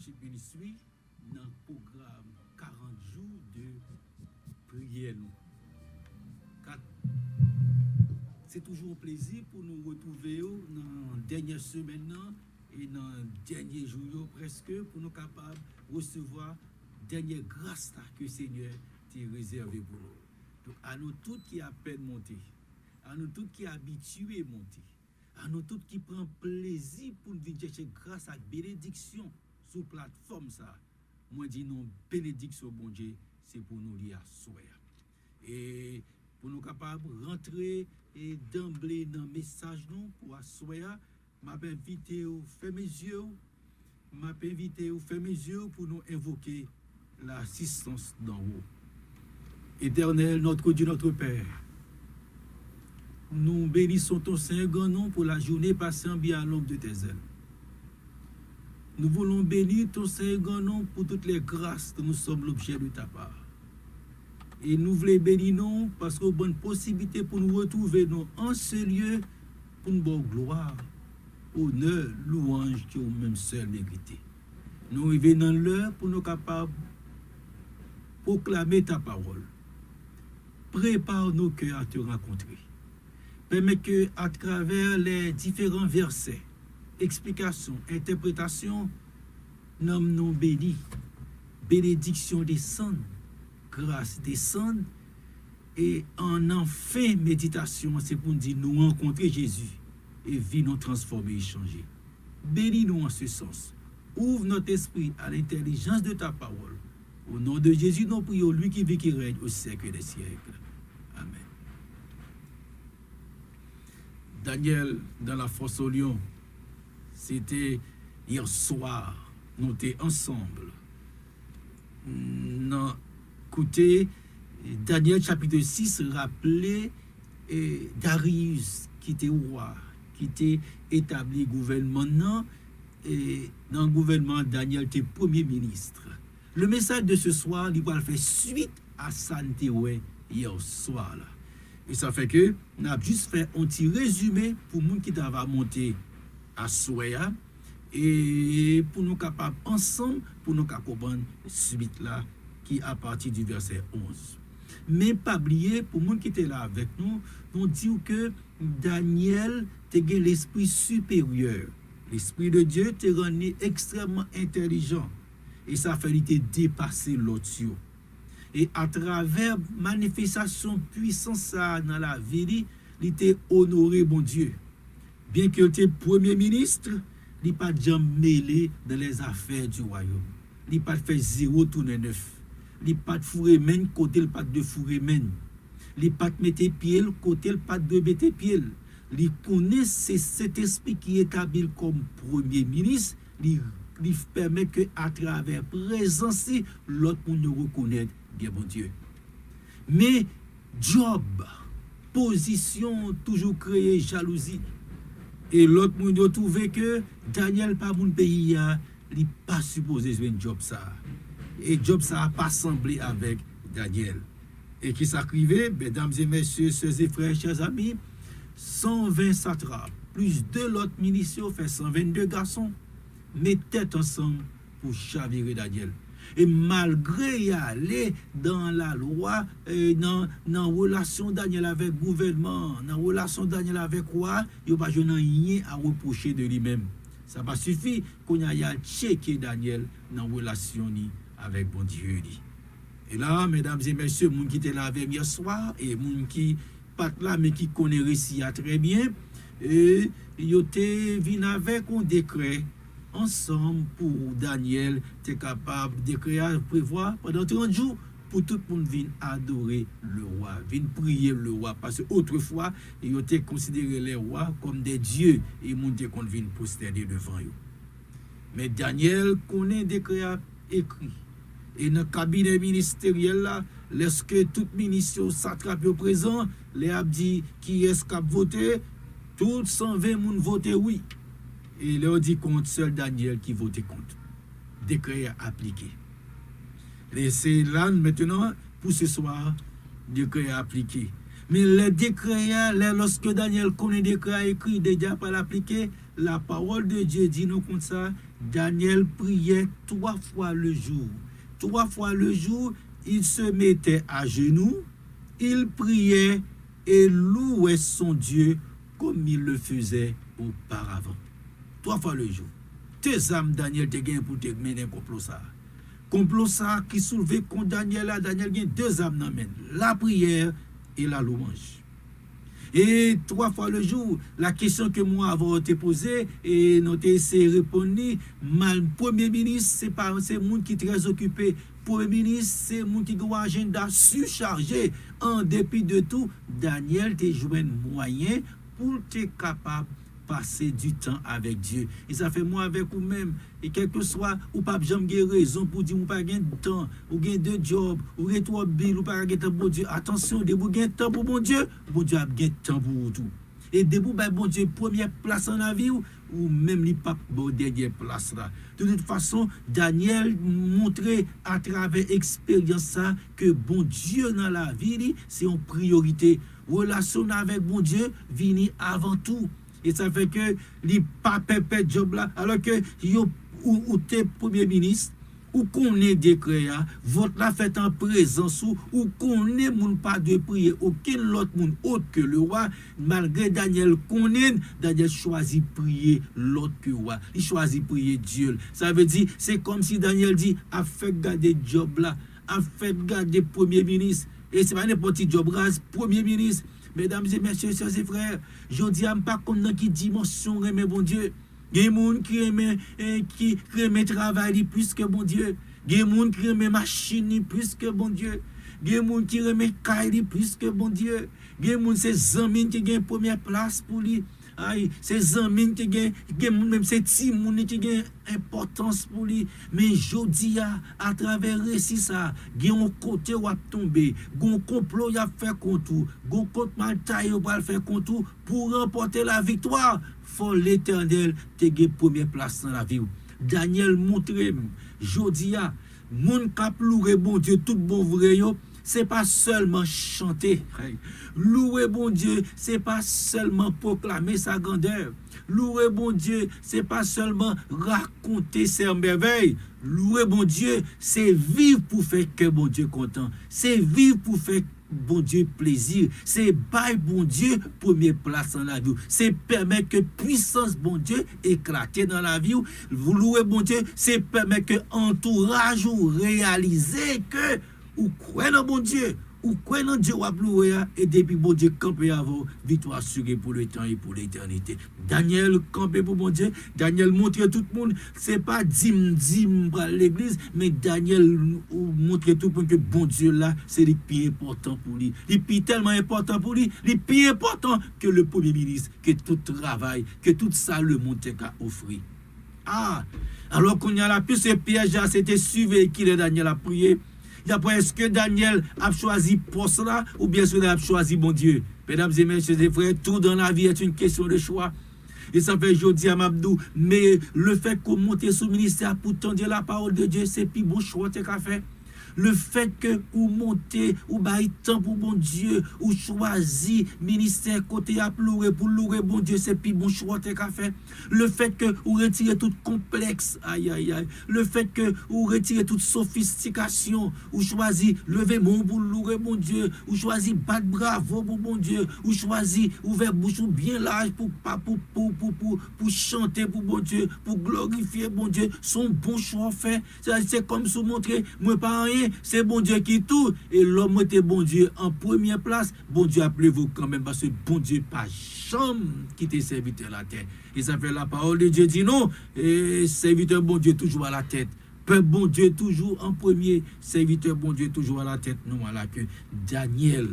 Worship Ministry dans le programme 40 jours de prière. C'est toujours un plaisir pour nous retrouver dans la dernière semaine et dans le dernier jour presque pour nous capables de recevoir la dernière grâce que le Seigneur t'a réservée pour nous. Donc à nous tous qui à peine monter, à nous tous qui habitués à monter, à nous tous qui prennent plaisir pour nous chercher grâce à bénédiction sur plateforme ça. Moi dis non bénédiction bon Dieu, c'est pour nous lier à soi. Et pour nous capables de rentrer et d'emblée dans le message nous pour assoya, m'a invité à faire mes yeux, m'a invité à faire mes yeux pour nous invoquer l'assistance d'en haut. Éternel, notre Dieu, notre Père, nous bénissons ton Saint-Grand nom pour la journée passée en bien à l'ombre de tes ailes. Nous voulons bénir ton Saint-Grand nom pour toutes les grâces que nous sommes l'objet de ta part. Et nous voulons bénir nous parce qu'on a une bonne possibilité pour nous retrouver nous en ce lieu pour nous donner gloire, honneur, louange qui ont même seul mérité. Nous arrivons dans l'heure pour nous capables de proclamer ta parole. Prépare nos cœurs à te rencontrer. Permets que à travers les différents versets, explications, interprétations, nous bénis, bénédiction descende, grâce descende, et en enfin méditation, c'est pour nous dire nous rencontrer Jésus et vie nous transformer et changer. Bénis-nous en ce sens. Ouvre notre esprit à l'intelligence de ta parole. Au nom de Jésus, nous prions, lui qui vit, qui règne au siècle des siècles. Amen. Daniel, dans la fosse au lion, c'était hier soir, nous étions ensemble. Écoutez, Daniel chapitre 6 rappelait Darius qui était roi, qui était établi gouvernement, et dans le gouvernement, Daniel était premier ministre. Le message de ce soir, il va faire suite à Santéoué hier soir. Là. Et ça fait que, on a juste fait un petit résumé pour nous qui va monter à Soya et pour nous capables ensemble, pour nous comprendre suite là, qui à partir du verset 11. Mais pas oublier, pour nous qui était là avec nous, nous dit que Daniel a l'esprit supérieur. L'esprit de Dieu te rendu extrêmement intelligent. Et ça fait qu'il dépasser l'autre. Et à travers manifestation puissance dans la vie, il était honoré, bon Dieu. Bien qu'il était premier ministre, il n'a pas jamais mêlé dans les affaires du royaume. Il n'a pas fait zéro tourner neuf. Il n'a pas de fourré men, côté le pas de fourré men. Il n'a pas de mettre pied, côté le pas de mettre pied. Il connaît cet esprit qui est établi comme premier ministre. Il permet que à travers présence l'autre monde reconnaît bien bon Dieu. Mais Job, position toujours créée jalousie. Et l'autre monde a trouvé que Daniel pas mon pays il pas supposé jouer Job ça. Et Job ça a pas semblé avec Daniel. Et qui s'arrivait, mesdames et messieurs, sœurs et frères, chers amis, 120 satrapes, plus de l'autre ministère fait 122 garçons, mettaient ensemble pour chavirer Daniel. Et malgré y aller dans la loi, dans la relation Daniel avec le gouvernement, dans la relation Daniel avec le roi, il n'y a pas rien à reprocher de lui-même. Ça va suffire qu'on ait checké Daniel dans la relation avec bon Dieu. Et là, mesdames et messieurs, les gens qui étaient là avec hier soir, et les gens qui pas là, mais qui connaissent récit très bien, et yo te vin avec un décret ensemble pour Daniel t'es capable de prévoir pendant 30 jours pour tout le monde venir adorer le roi, venir prier le roi. Parce que autrefois, ils ont considéré les rois comme des dieux et ils ont qu'on vienne prosterner devant eux. Mais Daniel connaît des décrets écrits. Et dans le cabinet ministériel, là, lorsque tout ministre satrape au présent, les a dit qui est-ce qui a voté, tout 120 personnes voté oui. Et il a dit contre seul Daniel qui votait contre. Décret appliqué. Et c'est là maintenant, pour ce soir, décret appliqué. Mais le décret, lorsque Daniel connaît décret écrit, déjà pas l'appliquer, la parole de Dieu dit nous comme ça, Daniel priait 3 fois le jour. 3 fois le jour, il se mettait à genoux, il priait et louait son Dieu comme il le faisait auparavant. 3 fois le jour. 2 âmes Daniel te gagne pour te mener un complot ça. Complot ça qui soulevait contre Daniel là, Daniel gagne 2 âmes dans la prière et la louange. Et 3 fois le jour, la question que moi avons été posée et nous avons essayé de répondre, Premier ministre, c'est le monde qui est très occupé. Premier ministre, c'est le monde qui a un agenda surchargé. En dépit de tout, Daniel te joué un moyen pour être capable passer du temps avec Dieu. Et ça fait moi avec vous-même. Et quel que soit, ou pas jamais raison pour dire ou pas gain de temps, ou gain de job, ou gain 3 billes, ou pas gain de temps pour Dieu. Attention, de vous gain de temps pour bon Dieu a gain de temps pour vous tout. Et de vous, bon Dieu, première place en la vie, ou même les papes, bon, dernière place là. De toute façon, Daniel montrait à travers l'expérience ça que bon Dieu dans la vie, c'est une priorité. Relation avec bon Dieu, vient avant tout. Et ça fait que les pas pépé job là, alors que ou t'es premier ministre, ou qu'on est décret, votre la fait en présence, ou qu'on est moun pas de prier, aucun autre moun autre que le roi, malgré Daniel connaît, Daniel choisit prier l'autre que le roi. Il choisit prier Dieu. Ça veut dire, c'est comme si Daniel dit, a fait garder job là, a fait garder premier ministre. Et c'est pas n'importe quel job, premier ministre. Mesdames et messieurs, sœurs et frères, je dis à pas comme dans qui dimension remet bon Dieu. Il y a des gens qui aiment travailler plus que bon Dieu. Il y a des gens qui aiment machine plus que bon Dieu. Il y a des gens qui aiment caille plus que bon Dieu. Il y a des gens qui aiment qui ont première place pour lui. Ces amis qui ont même ces petits moun qui ont importance pour lui. Mais je dis à travers récit ça, il y a un côté où a tombé, un complot y a fait contour, un compte mal taillé va faire contour pour remporter la victoire. Faut l'Éternel te gagner première place dans la vie. Daniel montre, je dis à moun k'ap louer bon Dieu tout bon vrai yo. C'est pas seulement chanter. Louer bon Dieu, c'est pas seulement proclamer sa grandeur. Louer bon Dieu, c'est pas seulement raconter ses merveilles. Louer bon Dieu, c'est vivre pour faire que bon Dieu content. C'est vivre pour faire bon Dieu plaisir. C'est bailler bon Dieu première place dans la vie. C'est permettre que puissance bon Dieu éclate dans la vie. Vous louer bon Dieu, c'est permettre que entourage ou réaliser que ou croyez dans bon Dieu, ou croyez dans Dieu à louer et depuis bon Dieu camper avant victoire assurée pour le temps et pour l'éternité. Daniel campé pour bon Dieu, Daniel montre tout le monde, c'est pas dim à l'église, mais Daniel montre tout le monde que bon Dieu là, c'est le plus important pour lui. Le plus tellement important pour lui, le plus important que le premier ministre, que tout travail, que tout ça le monde a offert. Alors qu'on y a la plus ce piège, c'était suivre qui le Daniel a prié. Est-ce que Daniel a choisi poste là ou bien est-ce qu'il a choisi bon Dieu? Mesdames et messieurs et frères, tout dans la vie est une question de choix. Et ça fait aujourd'hui à Mabdou, mais le fait qu'on monte sous ministère pour tendre la parole de Dieu, c'est plus bon choix que fait. Le fait que vous montez, ou baillez temps pour bon Dieu, ou choisi ministère côté à louer pour louer bon Dieu, c'est plus bon choix qu'a fait. Le fait que vous retirez tout complexe, le fait que vous retirez toute sophistication, ou choisi lever mon pour louer bon Dieu, ou choisi battre bravo pour bon Dieu, ou choisi ouvert bouche bien large pour chanter pour bon Dieu, pour glorifier bon Dieu, son bon choix fait. C'est comme se montrer, moi pas rien. mais c'est bon Dieu qui tout. Et l'homme était bon Dieu en première place. Bon Dieu appelez vous quand même parce que bon Dieu pas jamais quitté serviteur à la tête. Et ça fait la parole de Dieu dit non. Et serviteur bon Dieu toujours à la tête. Peuple bon Dieu toujours en premier. Serviteur bon Dieu toujours à la tête. Non, à la queue. Daniel.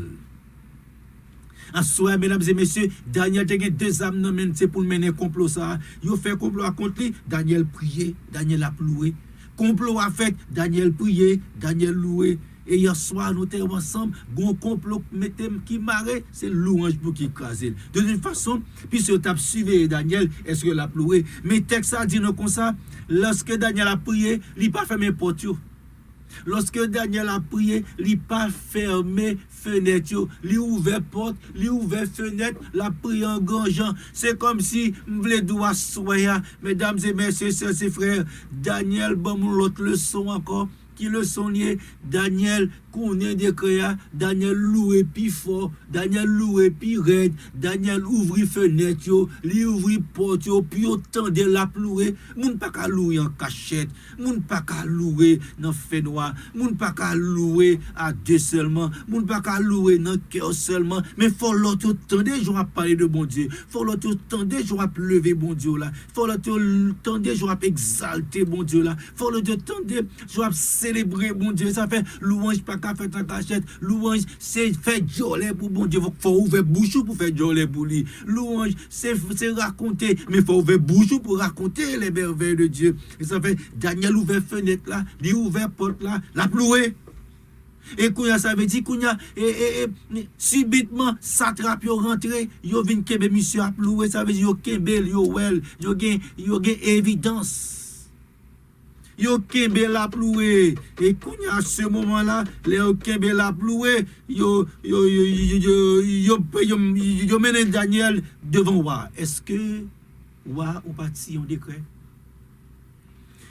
En soi, mesdames et messieurs, Daniel a deux âmes dans men, c'est pour mener complot ça. Il fait complot à contre lui, Daniel priait, Daniel a loué. Complot a fait, Daniel priait, Daniel loué. Et hier soir, nous étions ensemble, bon complot qui marrait, c'est louange pour qui écraser. De toute façon, puisque tu as suivi Daniel, est-ce que l'a loué? Mais texte a dit nous comme ça, lorsque Daniel a prié, il n'a pas fermé porte. Lorsque Daniel a prié, il n'a pas fermé fenêtre, il a ouvert porte, il a ouvert fenêtre, la prié en grangeant. C'est comme si m'vle doit soya, mesdames et messieurs, sœurs et frères, Daniel, bon, l'autre leçon encore. Qui le sonnier, Daniel, qu'on est décréé, Daniel loué puis fort, Daniel loué puis raide, Daniel ouvrit fenêtre, li ouvrit porte, puis autant de la louer, moun pas qu'à louer en cachette, moun pas qu'à louer dans fait noir, moun pas qu'à louer à deux seulement, moun pas qu'à louer dans cœur seulement, mais faut l'autre temps de jour à parler de bon Dieu, faut l'autre temps de jour à lever bon Dieu là, faut l'autre temps de jour à exalter bon Dieu là, faut l'autre temps de jour à célébrer bon Dieu, ça fait louange pas qu'à faire en cachette, louange c'est faire joler pour bon Dieu, faut ouvrir bouche pour faire joler pour lui, louange c'est raconter, mais faut ouvrir bouche pour raconter les merveilles de Dieu, et ça fait Daniel ouvert fenêtre là, il ouvert porte là, la ploué. Et quand ça veut dire qu'on a subitement satrape yo rentré, yo vinn kembe monsieur a ploué, ça veut dire yo kembe yo well, yo gen évidence. Yo kembe la ploué et quand à ce moment-là, les kembe la ploué, yo mène Daniel devant roi. Est-ce que roi ou parti en décret?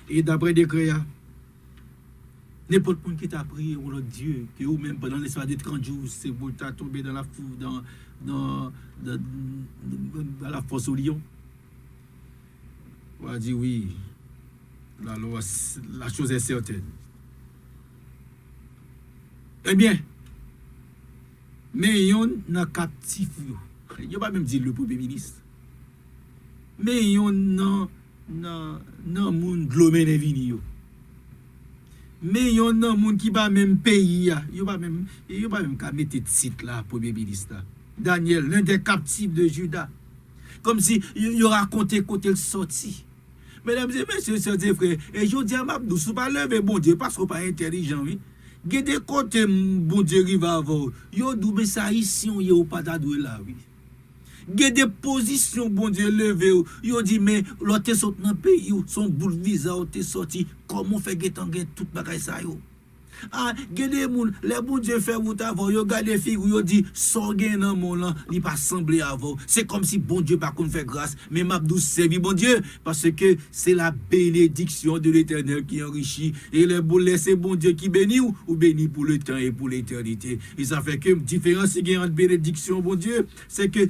Et d'après décret n'importe qui t'a prié ou l'autre Dieu, que ou même pendant l'espace de 30 jours, c'est pour t'as tombé dans la foule, dans la fosse au lion. On va dire oui, la chose est certaine. Eh bien, mais yon n'a captif yo. Yo pas même dire le premier ministre. Mais yon nan moun glomene vini yo. Mais yon nan moun qui pas même pays yo pas même ka mettre titre là premier ministre. Daniel, l'un des captifs de Juda. Comme si yo raconté côté le sorti. Mesdames et messieurs, sœurs et frères, et je dis à ma nous pas lever bon Dieu parce qu'on pas intelligent oui. Gade côté bon Dieu rive avant. Yo dou mais ça ici on yo pas d'adoué là oui. Gade position bon Dieu levé yo dit mais l'autre saute dans pays son boule visa te sorti comment fait getan gen tout bagay ça yo. Ah, gade moun, les bon Dieu fait route avant, yo gade figou, yo dit, son gen nan mon lan, li pas semblé avant. C'est comme si bon Dieu pas qu'on fait grâce, mais m'abdou servi bon Dieu, parce que c'est la bénédiction de l'Éternel qui enrichit, et les bon laisser bon Dieu qui bénit ou bénit pour le temps et pour l'éternité. Et ça fait que différence qui entre bénédiction bon Dieu, c'est que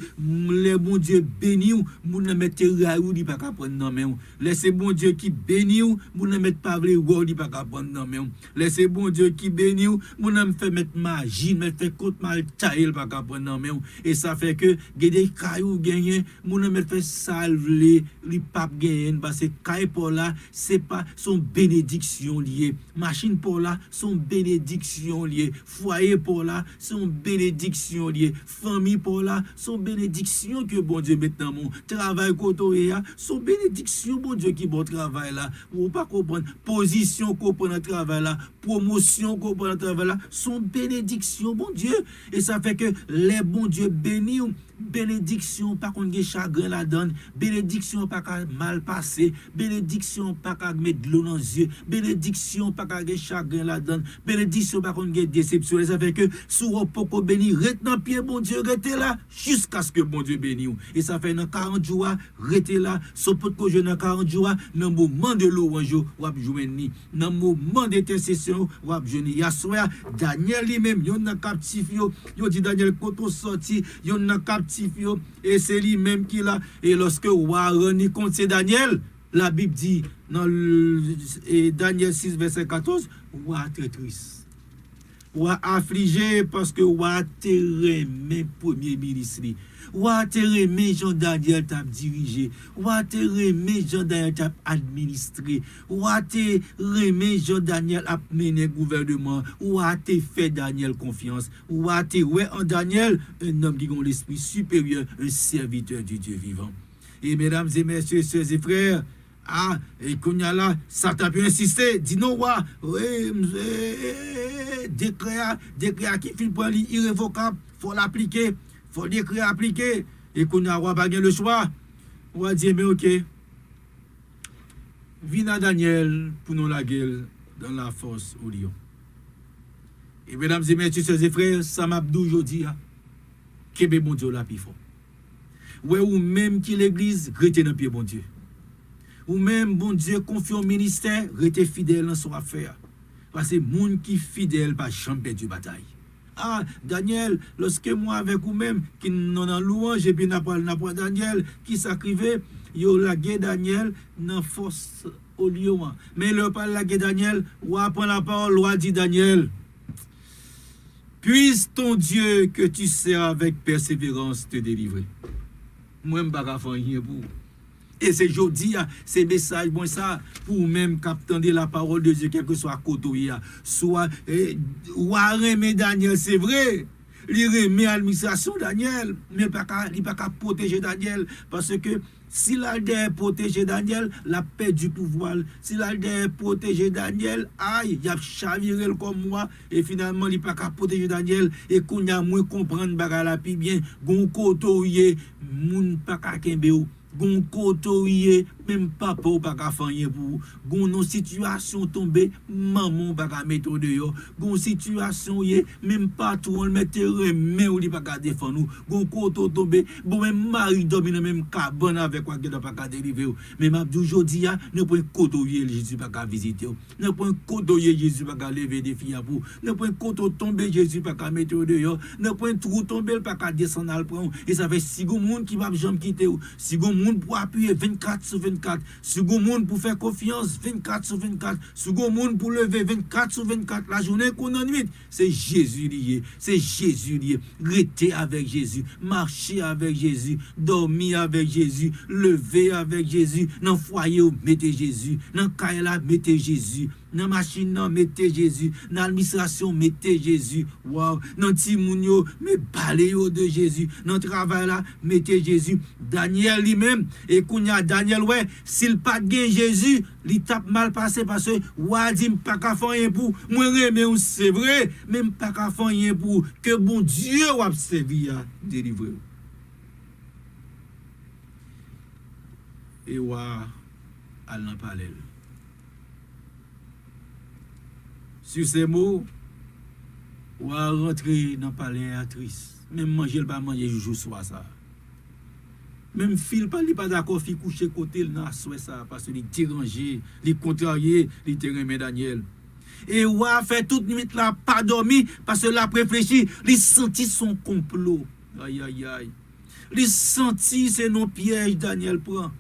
les bon Dieu bénit ou, moun ne mette raou, li pas prendre nan men ou. Laissez bon Dieu qui bénit ou, moun ne mette pas vle ou, li pas prendre nan men ou. Laissez bon Dieu qui bénit ou, moun am fait mettre magie, mettre fait compte mal taille pas prendre nan men ou. Et ça fait que gade kayou gagné, moun am fait salver li pas gagner parce que kay pour là, c'est pas son bénédiction liée. Machine pour là, son bénédiction liée. Foyer pour là, son bénédiction liée. Famille pour là, son bénédiction que bon Dieu met dans mon travail côté là, son bénédiction bon Dieu qui bon travail là. Ou pas comprendre position qu'on prend dans travail là, promotion qu'on prend dans travail là, son bénédiction bon Dieu. Et ça fait que les bon Dieu bénis, bénédiction pas qu'on ait chagrin la donne, bénédiction pas qu'à mal passer, bénédiction pas qu'à mettre de l'eau dans les yeux, bénédiction pas qu'à ait chagrin la donne, bénédiction pas qu'on ait déception. Et ça fait que sous poko béni, rete dans pied bon Dieu, rete là jusqu'à ce que bon Dieu bénisse. Et ça fait dans 40 jours, rete là, so pot ko je dans 40 jours, dans moment de louange, ou ap joindre, dans moment d'intercession, ou ap joindre. Ya soya Daniel lui-même, yon nan captif yo dit Daniel koto sorti, yon nan captif yo, et c'est lui-même qui là. Et lorsque roi reni compte c'est Daniel, la Bible dit et Daniel 6, verset 14, roi très triste. Roi affligé parce que roi te remet premier ministre. Roi te remet Jean-Daniel t'a dirigé. Roi te remet Jean-Daniel t'a administré. Roi te remet Jean-Daniel a mené gouvernement. Roi te fait Daniel confiance. Roi te ouais en Daniel un homme qui a l'esprit supérieur, un serviteur du Dieu vivant. Et mesdames et messieurs, sœurs et frères, et qu'on y a là, Satan peut insister, dit non, décret qui finit pour irrévocable, faut l'appliquer, faut décret appliquer, et qu'on a pas le choix. On va dire, mais ok, viens à Daniel pour nous la gueule dans la force au lion. Et mesdames et messieurs, sœurs et frères, ça m'a dit aujourd'hui, que bon Dieu la plus fort. Ouais, ou même qui l'église, rete dans pied bon Dieu. Ou même, bon Dieu, confie au ministère, rete fidèle dans son affaire. Parce que moun qui fidèle, pas jamais perdu bataille. Daniel, lorsque moi avec vous-même, qui non en louange, et puis n'a pas Daniel, qui s'acrivait, yo la guerre Daniel, dans force au lion. Mais le pas la guerre Daniel, ou apprend la parole, ou dit Daniel, puisse ton Dieu que tu sers avec persévérance te délivrer. Moi, je ne peux pas faire rien pour. Et c'est jeudi, ces messages, bon, ça, pour même capter la parole de Dieu, quel que soit côté, soit, ou remet Daniel, c'est vrai, il remet l'administration Daniel, mais il ne peut pas protéger Daniel, parce que s'il a protégé Daniel, la paix du pouvoir, s'il a protégé Daniel, aïe, il a chaviré comme moi, et finalement, il ne peut pas protéger Daniel, et qu'on a moins comprendre, la plus bien, gon côté, moun pas kembe gon kotoye même papa ou pas ka fanyen pour gon non situation tomber maman pas ka mettre dehors gon situation yé même pas tout on mettre remè ou li pas ka défendre nous gon koto tomber bon même mari dormi dans même cabane avec quoi que pas ka délivrer mais m'a dit aujourd'hui ne point kotoye Jésus pas ka visiter ne point kotoye Jésus pas ka lever des filles pour ne point koto tomber Jésus pas ka mettre dehors ne point trou tomber pas ka descendre al prendre et ça fait si gon monde qui va jamais quitter si gon monde pour appuyer 24 sur 24, si gon monde pour faire confiance 24 sur 24, si gon monde pour lever 24 sur 24 la journée qu'on en nuit, c'est Jésus lié, c'est Jésus lié. Rester avec Jésus, marcher avec Jésus, dormir avec Jésus, lever avec Jésus, dans foyer mettez Jésus, dans caille mettez Jésus. Dans machine nan mettez Jésus, dans l'administration mettez Jésus. Wow, dans timounio mais parlez de Jésus, dans travail là mettez Jésus. Daniel lui-même et kounya Daniel ouais, s'il pas gain Jésus, il tape mal passé parce que wadi pas ka faire rien pour moi remet c'est vrai, même pas ka faire rien pour que bon Dieu va servir délivrer. Et wa al nan parler. Sur ces mots, ou à rentrer dans le palais actrice. Même manger, le pas manger, jour soir ça. Même fil, pas d'accord, fil coucher côté, il n'a pas ça, parce qu'il est dérangé, il est contrarié, il est remet Daniel. Et ou a fait toute nuit là, pas dormi, parce que là, réfléchi, il sentit son complot. Aïe, aïe, aïe. Il sentit c'est non piège, Daniel prend.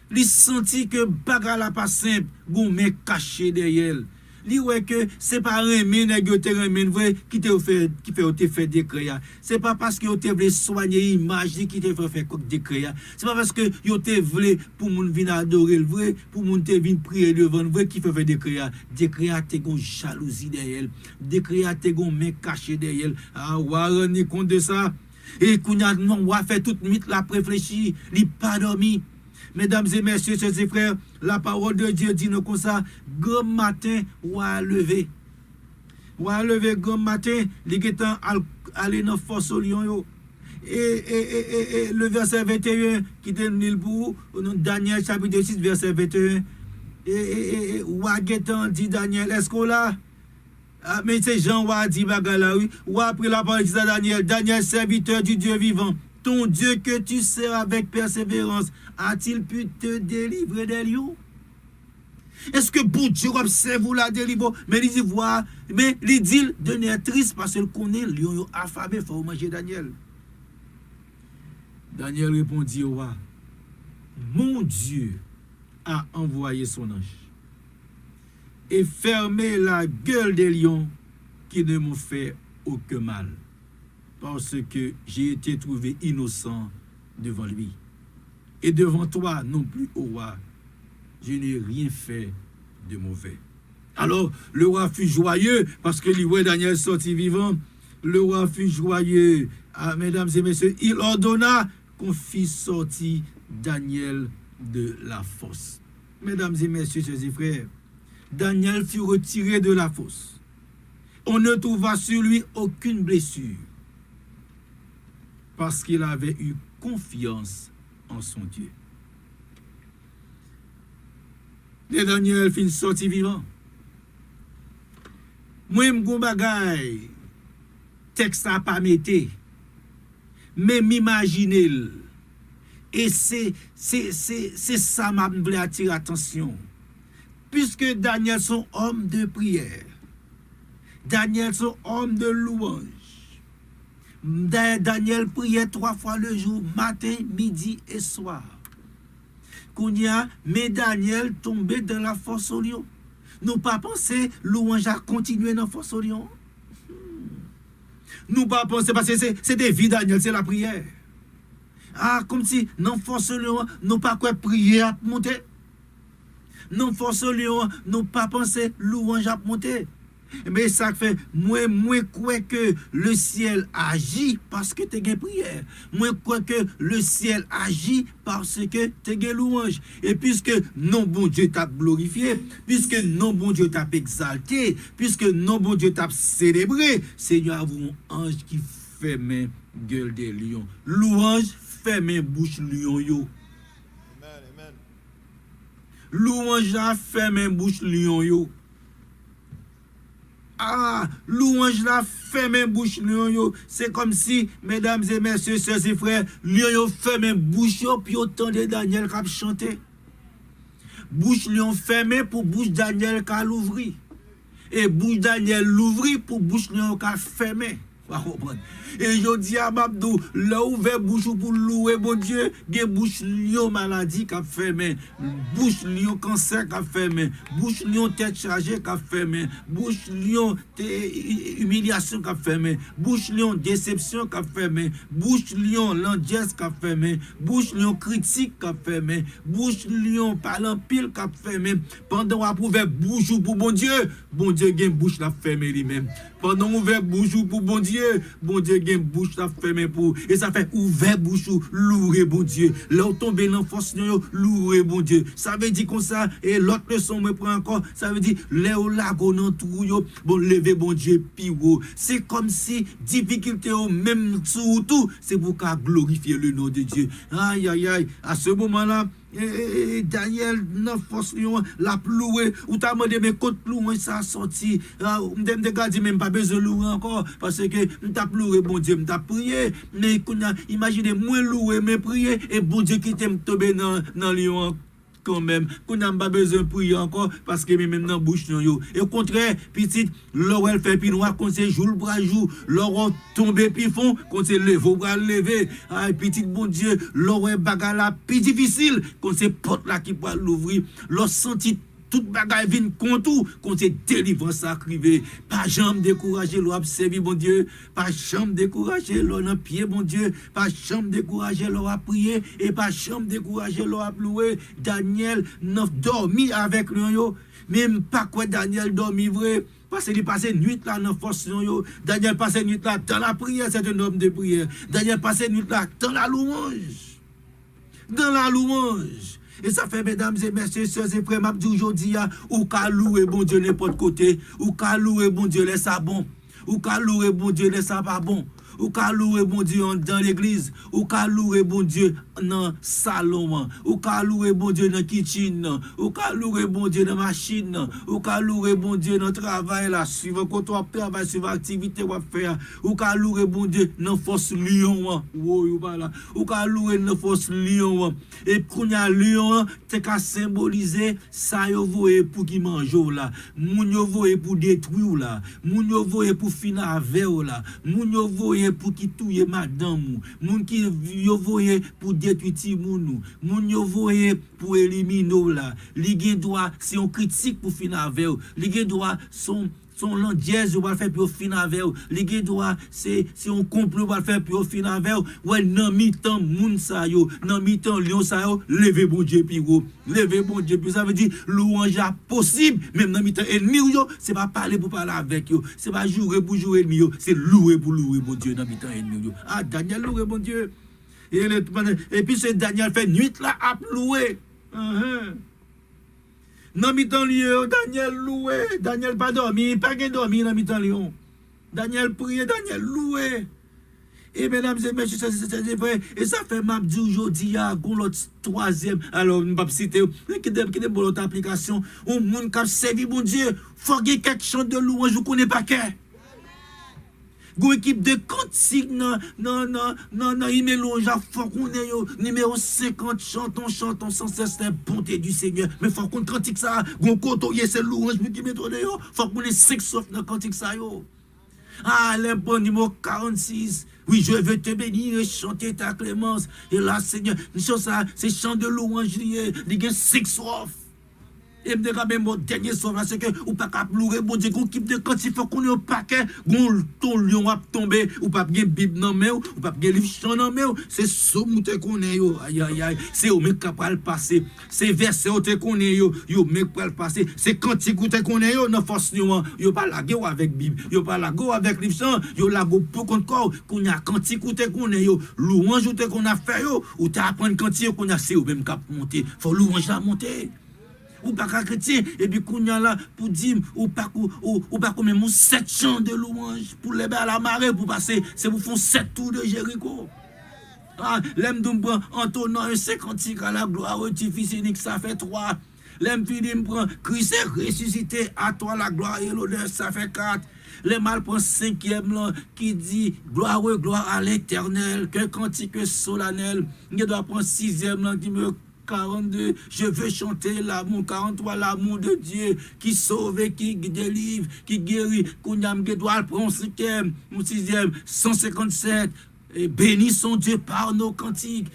Il sentit que bagarre la pas simple, gon mais caché derrière. Li ouais que c'est pas remen nèg yo te remen vrai qui te fait décret. C'est pas parce que yo te voulait soigner image qui te fait faire décret. C'est pas parce que yo te voulait pour moun vinn adorer le vrai, pour moun te vinn prier devant le vrai qui fait décret. Décret te gon jalousie derrière. Décret te gon main cachée derrière. Ah wa rendre compte de ça. Et kounya non wa fait toute nuit la réfléchir, li pas dormi. Mesdames et messieurs, chers et frères, la parole de Dieu dit nous comme ça, grand matin, ou à lever. Ou à lever grand matin, les gens aller dans force au lion. Et le verset 21 qui donne pour Daniel chapitre 6, verset 21. Et ou à dit Daniel, est-ce qu'on l'a? Mais c'est Jean ou a dit bagala, oui. Ou après la parole de Daniel, Daniel, serviteur du Dieu vivant. Ton Dieu que tu sers avec persévérance, a-t-il pu te délivrer des lions? Est-ce que bon Dieu observe vous la délivrer? Mais il dit voir, mais il dit de triste parce qu'il connaît lion affamé, il faut manger Daniel. Daniel répondit au roi, mon Dieu a envoyé son ange et fermé la gueule des lions qui ne m'ont fait aucun mal, parce que j'ai été trouvé innocent devant lui. Et devant toi non plus, ô roi, je n'ai rien fait de mauvais. Alors le roi fut joyeux parce que lui voit Daniel sorti vivant. Le roi fut joyeux. Ah, mesdames et messieurs, il ordonna qu'on fit sortir Daniel de la fosse. Mesdames et messieurs, chers et frères, Daniel fut retiré de la fosse. On ne trouva sur lui aucune blessure parce qu'il avait eu confiance en son Dieu. Et Daniel fin sorti vivant. Moi, m'gon bagay, texte a pas mette, mais m'imaginer. Et c'est ça m'a voulu attirer attention. Puisque Daniel son homme de prière, Daniel son homme de louange. Daniel priait 3 fois le jour, matin, midi et soir. Kounia, mais Daniel tombé dans la fosse au lion. Nous pas penser louange à continuer dans la fosse au lion. Nous pas penser parce que c'est des vies Daniel, c'est la prière. Ah, comme si non force au lion, nous pas quoi prier à monter. Non force au lion, nous pas penser louange à monter. Mais ça fait, moi crois que le ciel agit parce que tu as prière. Moi crois que le ciel agit parce que tu as louange. Et puisque non bon Dieu t'a glorifié, puisque non bon Dieu t'a exalté, puisque non bon Dieu t'a célébré, Seigneur a un ange qui ferme gueule des lions. Louange ferme bouche lion yo. Amen. Louange a ferme bouche lion yo. Ah, louange la ferme bouche lion yo. C'est comme si, mesdames et messieurs, sœurs et frères, lion yo ferme bouche yo, puis autant de Daniel qui a chanté. Bouche lion fermée pour bouche Daniel qui a l'ouvri. Et bouche Daniel l'ouvri pour bouche lion qui a fermé. Et je dis à Mabdou, là ouvert bouche pour louer bon Dieu, des bouche lion maladie qui a fermé, bouche lion cancer qui a fermé, bouche lion tête chargée qui a fermé, bouche lion humiliation qui a fermé, bouche lion déception qui a fermé, bouche lion landiesse qui a fermé, bouche lion critique qui a fermé, bouche lion parlant pile qui a fermé. Pendant qu'on a ouvert bouche pour bon Dieu gagne bouche la fermé lui-même. Pendant qu'on ouvert bouche pour bon Dieu gagne bouche la fermé pour. Et ça fait ouvert bouche louer bon Dieu. Là où tomber dans force louer bon Dieu. Ça veut dire comme ça. Et l'autre leçon me prend encore. Ça veut dire là où lago dans tout yo bon lever bon Dieu piro. C'est comme si difficulté au même tout c'est pour qu'à glorifier le nom de Dieu. Aïe aïe aïe. À ce moment-là Daniel non force lion la loué ou t'a demandé mais côté loué ça sorti m'dem de garder même pas besoin louer encore parce que m't'a loué bon Dieu m't'a prié mais imaginez moi louer mais prier et bon Dieu qui t'aime tomber dans lion quand même qu'on n'a pas besoin de prier encore parce que même dans bouche yo et au contraire petite l'orel fait puis noir quand c'est jour le bras jour l'or tomber puis fond quand c'est lever au bras lever ah petite bon Dieu l'orel bagarre la plus difficile quand c'est porte là qui peut l'ouvrir l'or senti toute bagaille vient contre quand c'est délivrance arrivé pas jamais décourager l'on servir bon Dieu pas jamais décourager l'on en pied bon Dieu pas jamais décourager l'on a prier et pas jamais décourager l'on a louer Daniel n'a dormi avec lui même pas quoi Daniel dormi vrai parce qu'il passait nuit là dans force yo Daniel passait nuit là dans la prière c'est un homme de prière Daniel passait nuit là dans la louange et ça fait, mesdames et messieurs, sœurs et frères, m'a dit aujourd'hui, ou qu'à louer bon Dieu n'importe côté, ou qu'à louer bon Dieu laisse ça bon, ou qu'à louer bon Dieu laisse ça pas bon, ou qu'à louer bon Dieu dans l'église, ou qu'à louer bon Dieu dans salon, ou qu'à louer bon Dieu dans kitchen, ou qu'à louer bon Dieu dans machine, ou qu'à louer bon Dieu dans travail là, suivant quand on travaille sur activité ou faire, ou qu'à louer bon Dieu dans force lion, ou qu'à louer dans force lion, et qu'on y a lion, c'est qu'à symboliser ça yo voye pour qui mange là, moun yo voye pour détruire là, moun yo voye pour finir avec là, moun yo voye voyé pour qui touye madame, moun qui yo voyé pour détruire ti moun yo voyé pour éliminer là. Li gen droit si on critique pour finir avec, li gen droit son landiez va faire pour finir avec, li gen droit c'est si on complot va faire pour finir avec. Ouais nan mi-temps moun sa yo, nan mi-temps lion sa yo, lever bon Dieu piro, lever bon Dieu, ça veut dire louange possible même nan mi-temps ennemi yo, c'est pas parler pour parler avec yo, c'est pas jouer pour jouer ennemi yo, c'est louer pour louer bon Dieu nan mi-temps ennemi yo. Ah Daniel louer bon Dieu. Et puis c'est Daniel fait nuit là à louer. Nan mi-temps lion, Daniel loué, Daniel pas dormi, pas dormi nan mi-temps lion. Daniel prier, Daniel loué. Et mesdames et messieurs, c'est vrai, et ça fait m'a dit aujourd'hui à l'autre troisième, alors je vais citer qui est pour l'autre application, au monde qui a servi mon Dieu, faut qu'il y ait quelque chose de louange, je ne connais pas qu'est. Une équipe de cantiques, non, il mélange à faut qu'on ait numéro 50, chantons sans cesse la bonté du Seigneur. Mais faut qu'on cantique ça, gon côtoyer c'est louange pour qui mettre yo, faut qu'on ait 5 sauf dans cantique ça yo. Ah, l'impôt numéro 46. Oui, je veux te bénir et chanter ta clémence. Et là, Seigneur, ça, c'est chant de louange, il y a 6 sauf. Et me quand même mon dernier soir c'est que ou pas capable louer bon Dieu qu'on équipe de quand il faut qu'on ait un paquet gon ton lion a tomber ou pas bien bible dans main ou pas bien livre chant dans main c'est somme te connaît yo aïe aïe aïe c'est au mec capable passer c'est verset te connaît yo mec capable passer c'est cantique te connaît yo dans force yo pas laguer avec bible yo pas laguer avec livre chant yo laguer pour encore qu'on a cantique te connaît yo louange te qu'on a fait yo ou tu apprendre cantique qu'on a c'est au même cap monter faut louange la monter ou pas chrétien et puis kounya là pour dire ou pas même 7 chants de louange pour les à la marée pour passer c'est pour faire 7 tours de Jéricho. Ah l'aime dom prend entonnant un 50 à la gloire tu fils unique ça fait 3. L'aime fini me prend Christ est ressuscité à toi la gloire et l'honneur ça fait 4. Les mal prend 5e là qui dit gloire à l'Éternel que cantique solennel. Il doit prendre 6e là qui me 42, je veux chanter l'amour. 43, l'amour de Dieu qui sauve, qui délivre, qui guérit. Kounyam Gedoual prend 5e, 6e, 157. Et bénis son Dieu par nos cantiques.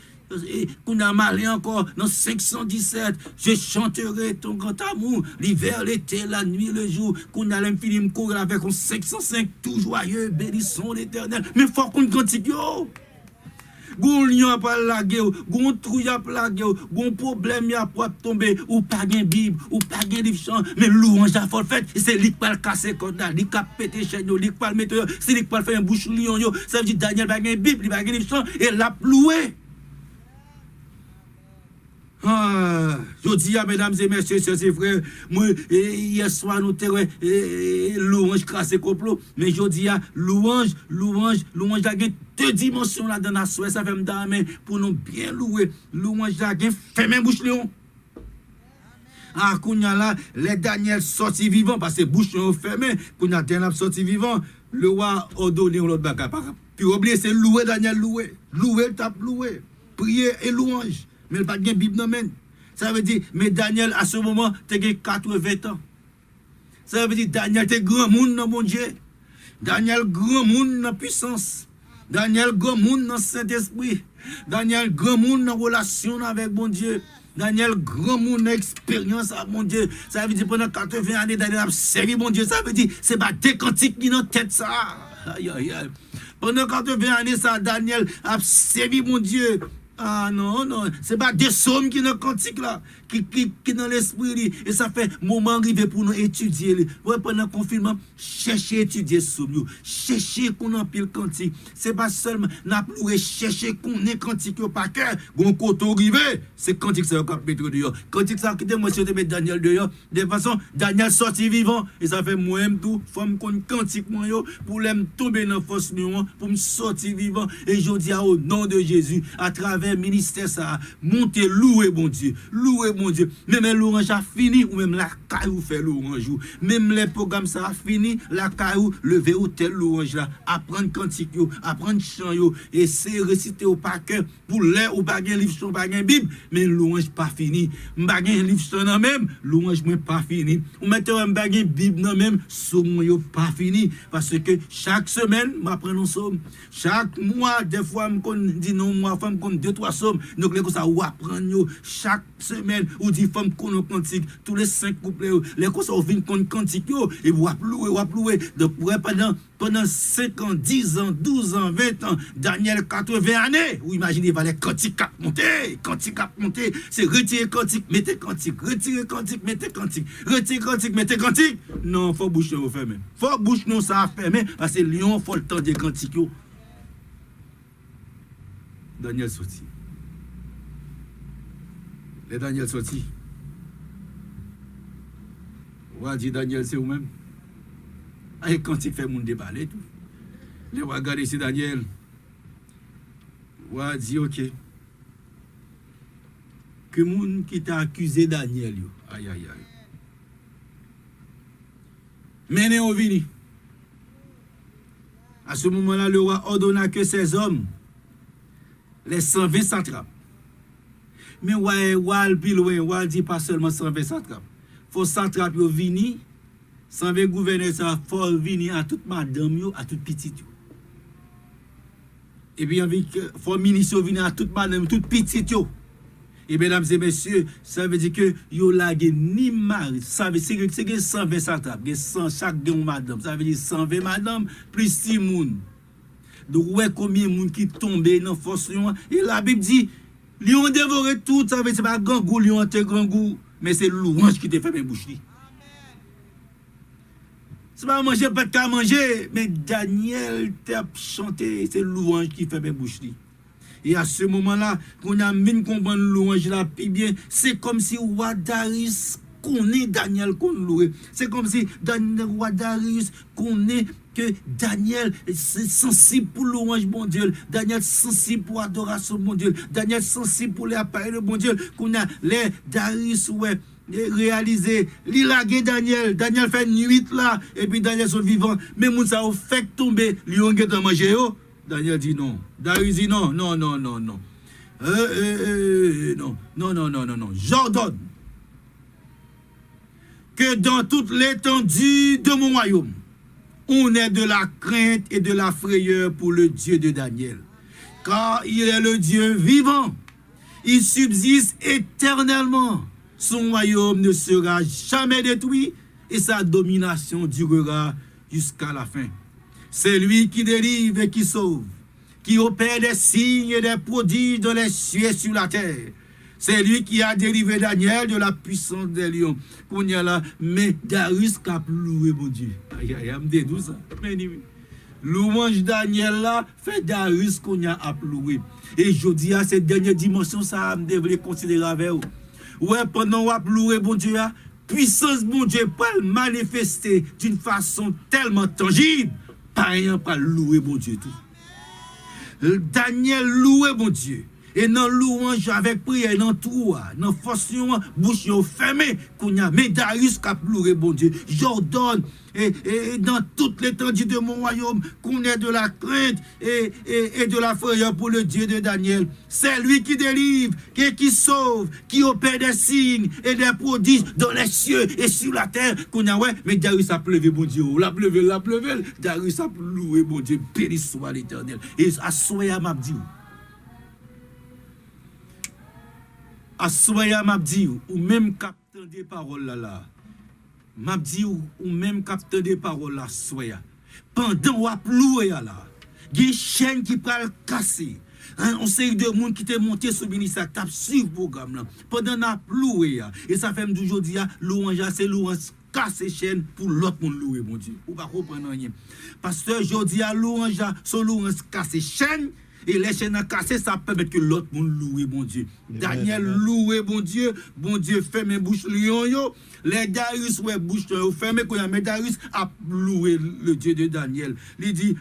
Et Kounyam allé encore dans 517. Je chanterai ton grand amour, l'hiver, l'été, la nuit, le jour. Kounyam film courir avec un 505, tout joyeux, bénissons l'Éternel. Mais faut qu'on cantique yo. Gon lion a pas lagué, gon trouille a lagué, gon problème a pas tomber ou pas gain bible ou pas gain livre chant mais louange a faut fait c'est lui qui va casser code là, lui qui péter chaîne, lui qui va mettre c'est lui qui va faire un bouche lion yo, ça veut dire Daniel va gain bible, il va gain livre chant et l'a loué. Ah, je dis à mesdames et messieurs, c'est frères, moi, hier soir, nous avons louange crassé complot, mais je dis à louange, il y a 2 dimensions là dans la soirée, ça fait me donner pour nous bien louer. Louange, il y a fait même bouche lion. Ah, kounya là, les Daniel sortis vivants, parce que bouche lion fermé, kounya Daniel sorti vivant, le roi a donné l'autre bagarre. Puis oublier, c'est louer Daniel, louer, tape louer, prier et louange. Mais il n'y a pas de Bible non même. Ça veut dire, mais Daniel, à ce moment, tu as 80 ans. Ça veut dire, Daniel, tu es grand monde dans mon Dieu. Daniel, grand monde dans puissance. Daniel, grand monde dans Saint-Esprit. Daniel, grand monde dans relation avec mon Dieu. Daniel, grand monde dans expérience avec mon Dieu. Ça veut dire, pendant 80 années, Daniel a servi mon Dieu. Ça veut dire, c'est pas des cantiques qui dans la tête, ça. Aïe, aïe, aïe. Pendant 80 années, ça, Daniel a servi mon Dieu. Ah non, c'est pas des sommes qui dans le cantique là, qui dans l'esprit. Et ça fait moment arrivé pour nous étudier. Ouais, pendant le confinement, chercher étudier somme, chercher qu'on en pile cantique. C'est pas seulement n'a plus chercher qu'on est cantique au paquet, gon coton arrivé, c'est cantique ça qu'on mettre dehors. Cantique ça qui était monsieur de mettre Daniel dehors. De façon Daniel sorti vivant et ça fait moi même tout, femme qu'on cantique moi yo pour l'aime tomber dans force pour me sortir vivant et je dis au nom de Jésus à travers travers ministère ça, monter louer bon Dieu. Louer bon Dieu. Même l'orange a fini ou même la caillou fait l'orange. Même les programmes ça a fini, la caillou lever au tel l'orange là, apprendre cantique yo, apprendre chant yo, et c'est réciter au par cœur pour l'air ou pas livre son pas Bible, mais l'orange pas fini. M'pa gen livre son nan même, l'orange moi pas fini. Ou mettez m'pa gen Bible nan même, somme yo pas fini parce que chaque semaine m'apprend un somme. Chaque mois des fois me dit non moi femme compte 2-3 sommes. Donc les ça ou apprendre yo chaque semaine ou dit femme connait cantique tous les 5 couplets les ça ou vinn connait cantique yo et ou louer donc pendant 5 ans, 10 ans, 12 ans, 20 ans, Daniel 80 années, ou imaginez, il va les cantiques à monter, c'est retirer cantique, mettez cantique, retirer cantique, mettez cantique, retirer cantique, mettez cantique. Non, faut bouche nous fermer. Faut bouche nous ça fermer, parce que Lyon, faut le temps des cantiques. Daniel sorti. Les Daniel sorti. On va dire Daniel, c'est vous-même. Et quand il fait mon débat, tout. Les va regarder ici Daniel. On va dire, ok. Que moun qui t'a accusé Daniel, yo. Aïe, aïe, aïe. Menez au vini. À ce moment-là, le roi ordonna que ces hommes, les 120 satrapes. Mais ouais, plus loin, ouais, dit pas seulement 120 satrapes. Faut satrapes yo vini. 120 gouverneurs ça faut venir à toute madame yo, à toute petite yo. Et puis faut ministre venir à toute madame, toute petite yo. Et mesdames et messieurs, ça veut dire que yo lagué ni mari, ça veut dire que 120 satrapes, 100 chaque de madame, ça veut dire 120 madame plus 6 moun. Donc ouais combien moun qui tombé dans force lion et la Bible dit ils ont dévoré tout, ça veut dire pas grand goût lion te grand goût, mais c'est l'orange qui te fait mes bouche li. C'est pas manger, pas de manger, mais Daniel t'a chanté, c'est louange qui fait mes bouches. Et à ce moment-là, qu'on a mis comprendre louange là, puis bien, c'est comme si roi Darius connaît Daniel qu'on loué. C'est comme si roi Darius connaît que Daniel c'est sensible pour louange bon Dieu. Daniel sensible pour adoration bon Dieu. Daniel sensible pour les appareils de bon Dieu. Qu'on a les Darius ouais. Réaliser, l'ilagé Daniel fait nuit là, et puis Daniel sont vivants, mais Moussa a fait tomber, lui ont gâté manger. Daniel dit non, Darius dit non. Non. J'ordonne que dans toute l'étendue de mon royaume, on ait de la crainte et de la frayeur pour le Dieu de Daniel, car il est le Dieu vivant, il subsiste éternellement. Son royaume ne sera jamais détruit et sa domination durera jusqu'à la fin. C'est lui qui délivre et qui sauve, qui opère des signes et des prodiges dans les cieux et sur la terre. C'est lui qui a délivré Daniel de la puissance des lions. Qu'on y a là, mais Darius a loué mon Dieu. Aïe, me dédou ça. Louange Daniel là, fait Darius qu'on y a loué. Et je dis à cette dernière dimension, ça me devrait considérer avec vous. Ouais, pendant qu'on louer bon Dieu, puissance bon Dieu pas manifester d'une façon tellement tangible, pas rien pas louer bon Dieu tout. Daniel louer bon Dieu. Et dans louange avec prière, dans tout, dans force, bouche fermée, qu'on y a, mais Darius qui a pleuré, bon Dieu. J'ordonne, et dans toute l'étendue de mon royaume, qu'on ait de la crainte et de la frayeur pour le Dieu de Daniel. C'est lui qui délivre, qui sauve, qui opère des signes et des prodiges dans les cieux et sur la terre. Qu'on y a, ouais, mais Darius a pleuvé, bon Dieu. La pleuvé. Darius a loué, bon Dieu. Béni soit l'Éternel. Et à soya m'a dit. À soya m'a dit, ou même capteur des paroles là. M'a dit, ou même capteur des paroles là, soya. Pendant ou a loué là, il y a une chaîne qui peut le casser. On sait de monde qui t'est monté sur le ministère, qui a suivi le programme là. Pendant qu'on a loué, et ça fait aujourd'hui, louange, c'est louange. Casser chaîne pour l'autre monde louer, mon Dieu. Ou pas comprendre rien. Parce que aujourd'hui, louange, son louange casse chaîne. Et les chaînes cassées, ça permet que l'autre monde loue bon Dieu. Daniel loue bon Dieu ferme bouche lion yo. Les Darius ouais bouche ferme mais Darius a loué le Dieu de Daniel. Il dit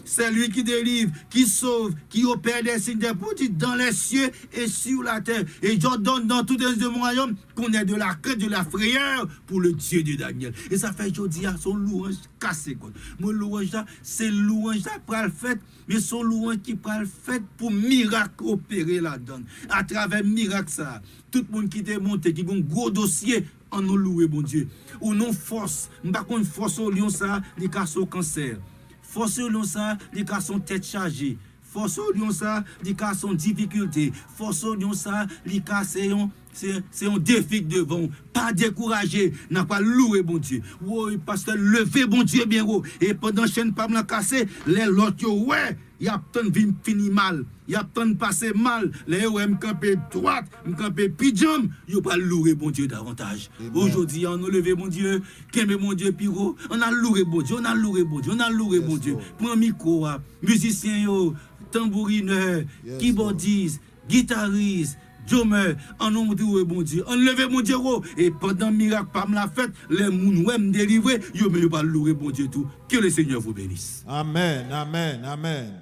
c'est lui qui délivre, qui sauve, qui opère des signes des prodiges dans les cieux et sur la terre. Et j'ordonne dans tout les royaumes qu'on ait de la crainte, de la frayeur pour le Dieu de Daniel. Et ça fait aujourd'hui à son louange cassé. Mon louange là, c'est louange là pour le fait, mais son louange qui pour le fait pour miracle opérer la donne. À travers miracle ça, tout le monde qui est monté, qui a un gros dossier, en nous louer bon Dieu. Ou non force, par contre force au lion ça, les cas au cancer. Force au lion ça, les cas sont tête chargée. Force au lion ça, les cas sont difficulté. Force au lion ça, les cas c'est un défi devant. Pas décourager, n'a pas loué bon Dieu. Oui, pasteur, levez bon Dieu bien haut. Et pendant chaîne pas me la casser, les l'autre ouais, y a tant de fini mal. Y a tant de passer mal. Les ouais me camper droite, me camper pidjam, yo pas louer bon Dieu davantage. Aujourd'hui, on a levé mon Dieu, qu'aime mon Dieu piro, on a loué bon Dieu, on a loué bon Dieu, on a loué bon Dieu. Prends micro, musicien yo, tambourineur, keyboardiste, guitariste, drummer, on nous dit bon Dieu, on levé mon Dieu et pendant miracle pas me la fête, les moun ouais me délivrer, yo me pas louer bon Dieu tout. Que le Seigneur vous bénisse. Amen, amen, amen.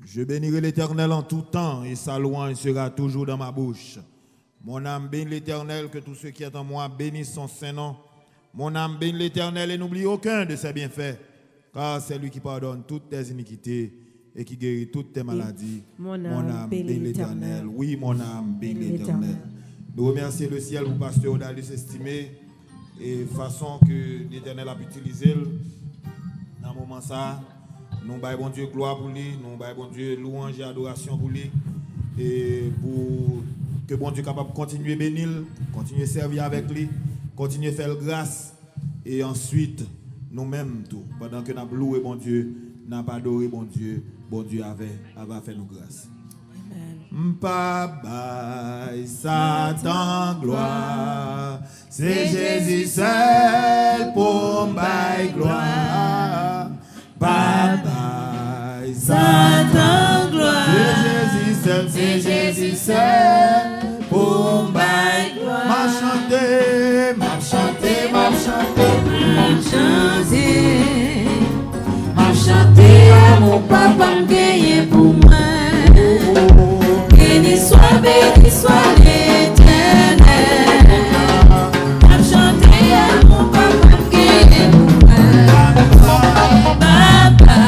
Je bénirai l'Éternel en tout temps et sa louange sera toujours dans ma bouche. Mon âme bénit l'Éternel, que tous ceux qui sont en moi bénissent son Saint-Nom. Mon âme bénit l'Éternel et n'oublie aucun de ses bienfaits, car c'est lui qui pardonne toutes tes iniquités et qui guérit toutes tes maladies. Mon âme bénit l'Éternel. Oui, mon âme bénit l'Éternel. Nous remercions le ciel pour pasteur Odalis estimé et façon que l'Éternel a utilisé dans ce moment ça. Nous baillons bon Dieu gloire pour lui, nous baillons bon Dieu louange et adoration pour lui et pour que bon Dieu capable de continuer à bénir, continuer à servir avec lui, continuer à faire grâce et ensuite nous-mêmes tout pendant que nous avons loué bon Dieu, nous avons adoré bon Dieu avait fait nous grâce. Papa, Satan gloire, c'est Jésus seul pour ma gloire. Papa, Satan gloire, c'est Jésus seul pour ma gloire. M'a chanté, m'a chanté, m'a chanté, m'a chanté, m'a chanté à mon papa m'gagné pour moi. Béni soit l'Éternel. M'a chanté à mon papa m'gagné pour moi. Papa,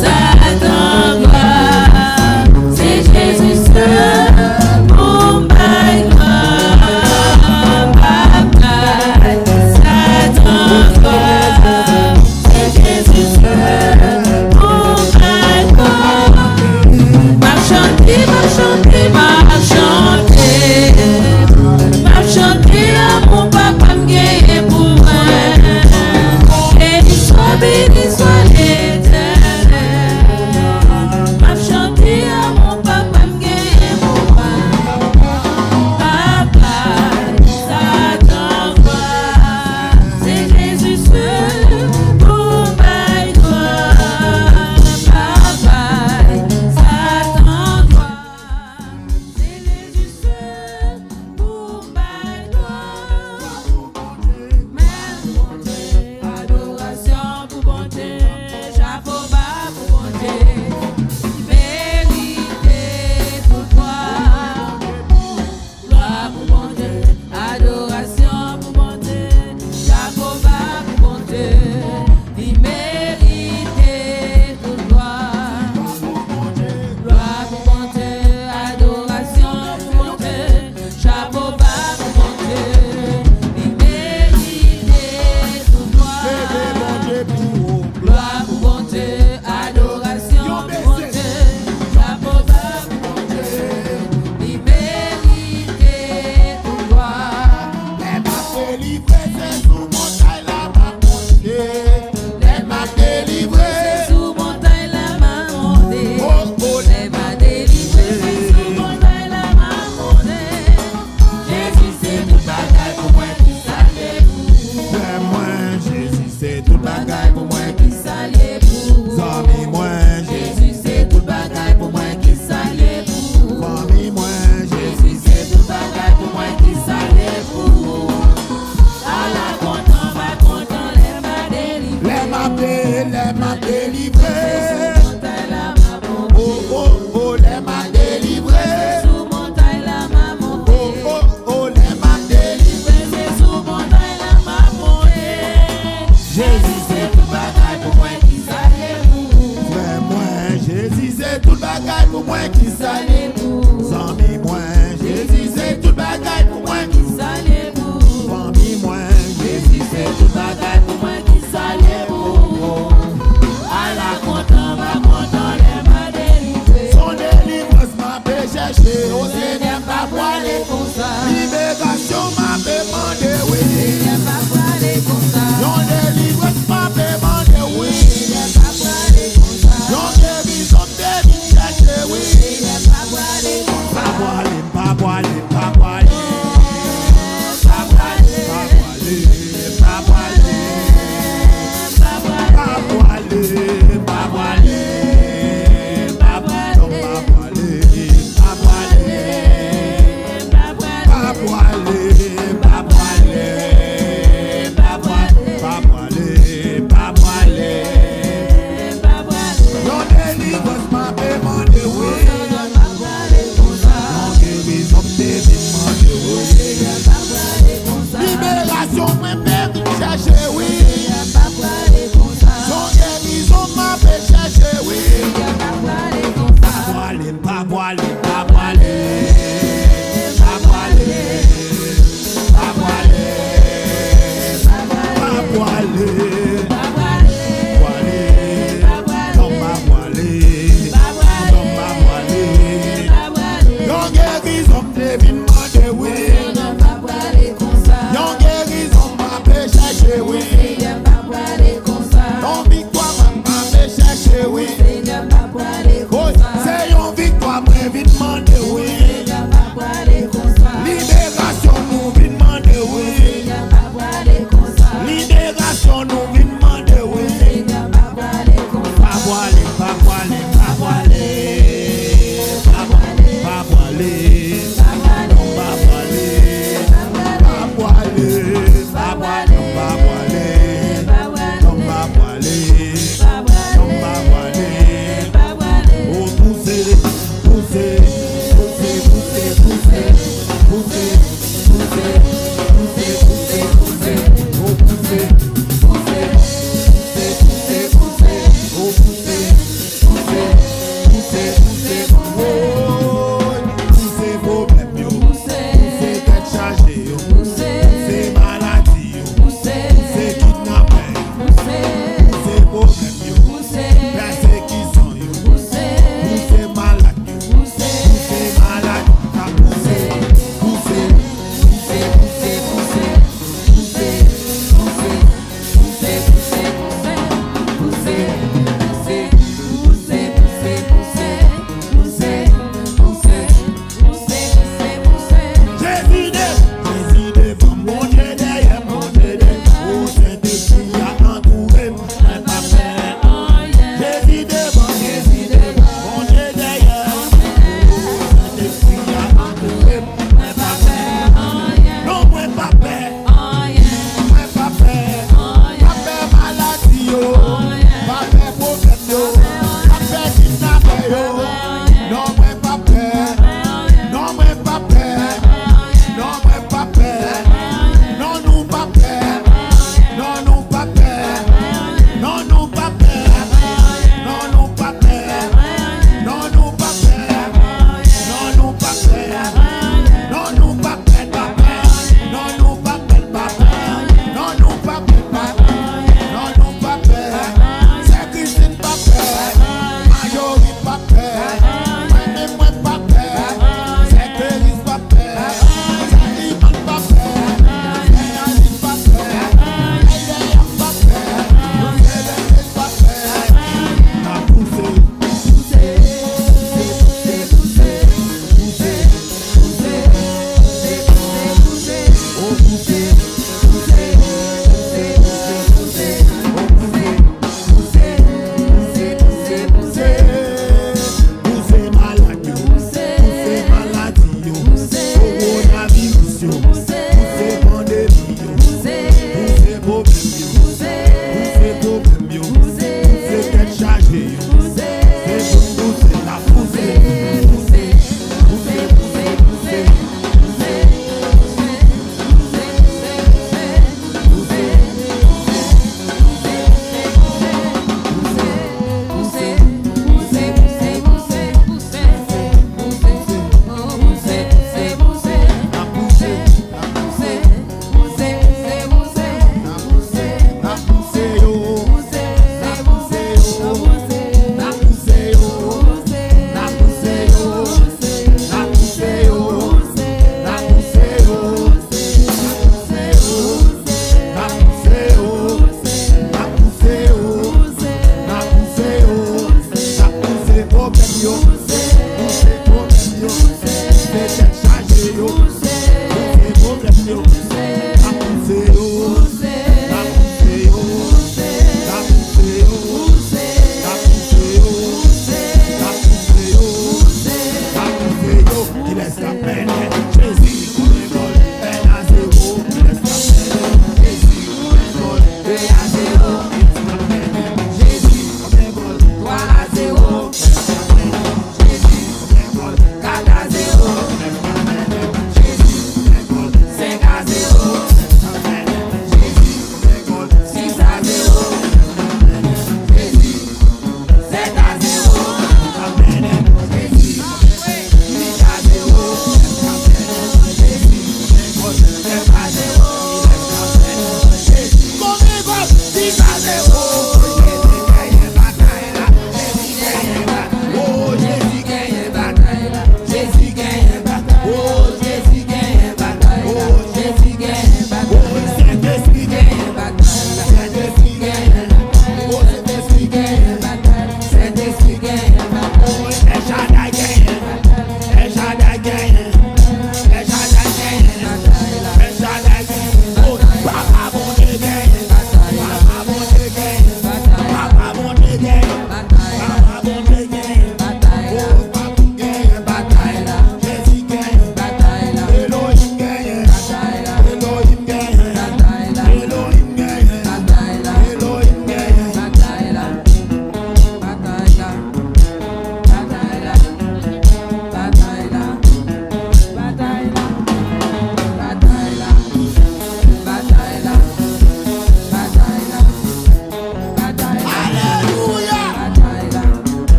Satan gloire, c'est Jésus seul pour ma gloire. Papa, Satan gloire, c'est Jésus seul pour ma gloire. Marchant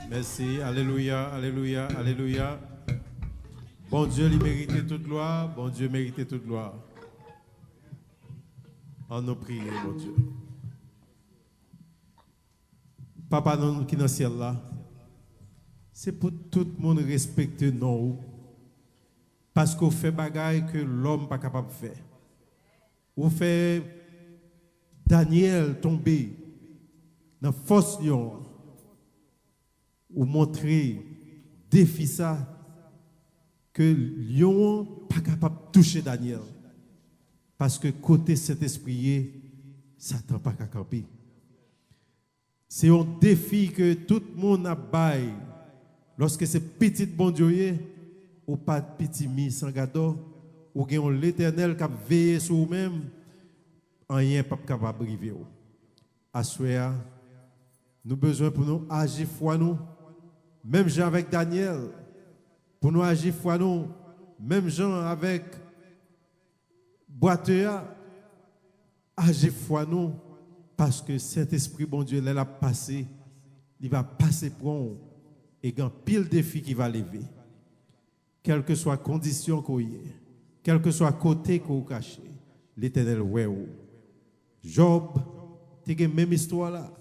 Merci. Alléluia, alléluia, alléluia. Bon Dieu, il mérite toute gloire. Bon Dieu, mérite toute gloire. En nous prier, bon Dieu. Papa, nous qui dans le ciel là, c'est pour tout le monde respecter nous. Parce qu'on fait bagaille que l'homme n'est pas capable de faire. On fait Daniel tomber dans la force lion. Ou montrer défi ça que lion pas capable de toucher Daniel. Parce que côté cet esprit, Satan pas capable camper. C'est un défi que tout le monde a bail. Lorsque c'est petit bon Dieu, ou pas de petit mis sans gâteau, ou gagne l'Éternel qui a veillé sur vous-même, rien pas capable de arriver. À souhait, nous besoin pour nous agir foi nous, même gens avec Daniel, pour nous agir foi nous, même gens avec Boiteux, agir foi nous, parce que cet esprit bon Dieu, il a passé, il va passer pour nous, et il y a pile de défis qui va lever. Quelle que soit la condition qu'on y est, quel que soit le côté qu'on cache, l'Éternel ouais. Job, tu as la même histoire là.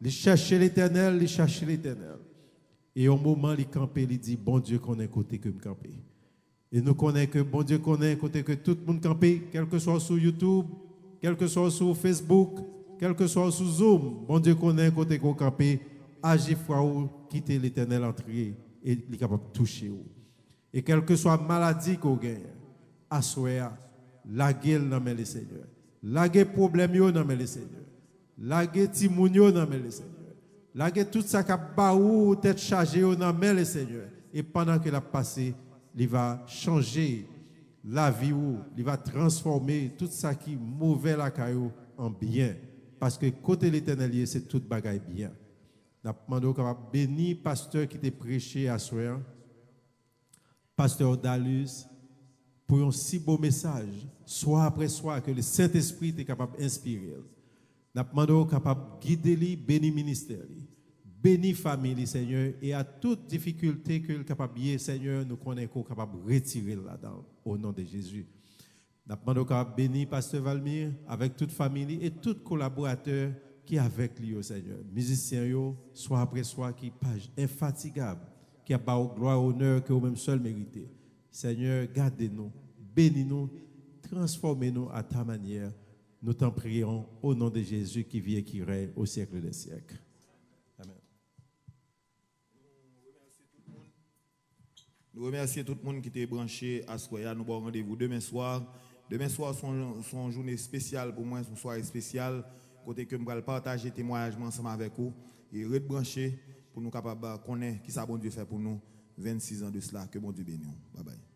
Il cherchait l'Éternel, il cherchait l'Éternel. Et au moment où il campait, il dit, bon Dieu connaît côté que me camper. Et nous connaissons que bon Dieu connaît côté que tout le monde camper, quel que soit sur YouTube, quel que soit sur Facebook, quel que soit sur Zoom, bon Dieu connaît côté qu'on camper, agir foi ou quitter l'Éternel entrer et il est capable de toucher ou. Et quelle que soit la maladie qu'on gagne, assoya, laguer dans les Seigneur. Laguer problème dans les Seigneur. Laguer timounio dans les Seigneur. Laguer tout ça qui a baou tête chargée dans les Seigneur. Et pendant qu'il a passé, il va changer la vie ou il va transformer tout ça qui est mauvais la caillou en bien. Parce que côté l'Éternel, c'est tout bagaille bien. Nous demandons qu'on va bénir pasteur qui t'a prêché à soi. Pasteur Dalus, pour un si beau message, soir après soir, que le Saint-Esprit est capable d'inspirer. Nous demandons capable de guider, bénir le ministère, bénir la famille, Seigneur, et à toute difficulté que le capable de Seigneur, nous connaissons capable de retirer là-dedans, au nom de Jésus. Nous demandons capable de bénir Pasteur Valmir, avec toute famille et tout collaborateur qui est avec lui, Seigneur. Musiciens, soir après soir, qui page infatigable, qui a pas gloire, honneur que vous-même seul méritez. Seigneur, gardez-nous, bénis-nous, transformez-nous à ta manière. Nous t'en prions au nom de Jésus qui vit et qui règne au siècle des siècles. Amen. Nous remercions tout le monde qui était branché à Soya. Nous avons rendez-vous demain soir. Demain soir, c'est une journée spéciale pour moi, c'est une soirée spéciale. Côté que je vais partager témoignage ensemble avec vous et rebrancher pour nous capables de connaître qui ça bon Dieu fait pour nous 26 ans de cela. Que bon Dieu bénisse. Bye bye.